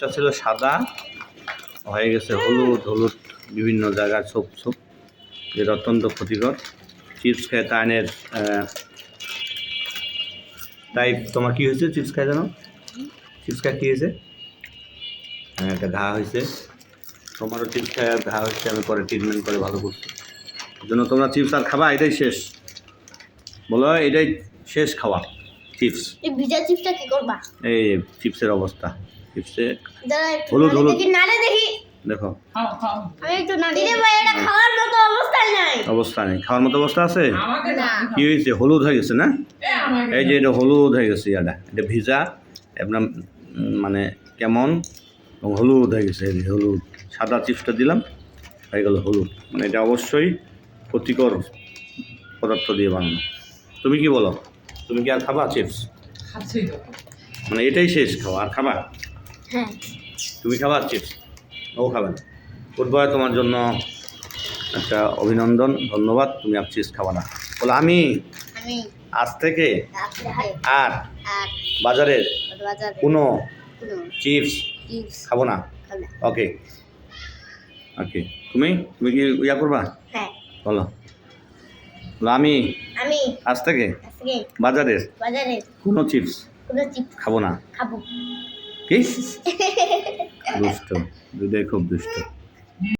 চিপসটা ছিল সাদা, হয়ে গেছে হলুদ হলুদ বিভিন্ন জায়গায় ছোপ ছোপ, যেটা অত্যন্ত ক্ষতিকর। চিপস খেয়ে তাইনের তাই তোমার কী হয়েছে? চিপস খায় জানো? চিপস খায় কী হয়েছে? হ্যাঁ, একটা ঘা হয়েছে। তোমারও চিপস খায় ঘা হয়েছে, আমি পরে ট্রিটমেন্ট করে ভালো করছি। এই জন্য তোমরা চিপস আর খাবা, এটাই শেষ। বলো এটাই শেষ খাওয়া চিপস। এই ভিজা চিপসটা কি করবা? এই চিপসের অবস্থা, চিপসে হলুদ হলুদ দেখি দেখো। আমি একটু না দিদি ভাই, এটা খাওয়ার মতো অবস্থায় নাই। অবস্থা নেই, খাওয়ার মতো অবস্থা আছে? না। কি হয়েছে? হলুদ হয়ে গেছে না? এই যে এটা হলুদ হয়ে গেছে, এটা ভিজা আপনার মানে কেমন হলুদ হয়ে গেছে। এই হলুদ, সাদা চিপসটা দিলাম হয়ে গেল হলুদ। মানে এটা অবশ্যই ক্ষতিকর পদার্থ দিয়ে বানানো। তুমি কি বলো? তুমি কি আর খাবা চিপস? মানে এটাই শেষ খাওয়া, আর খাবা? হ্যাঁ। তুমি খাবা চিপস? ও খাবে না। গুড বয়, তোমার জন্য একটা অভিনন্দন, ধন্যবাদ। তুমি আর চিপস খাবা না। বলো আমি আজ থেকে আর বাজারের কোনো চিপস খাবো না। ওকে ওকে। তুমি তুমি কি ইয়া করবা? হ্যাঁ। বলো বলো আমি আজ থেকে বাজারের কোনো চিপস খাবো না। খাবো। কি দুষ্ট, দুটাই খুব দুষ্ট।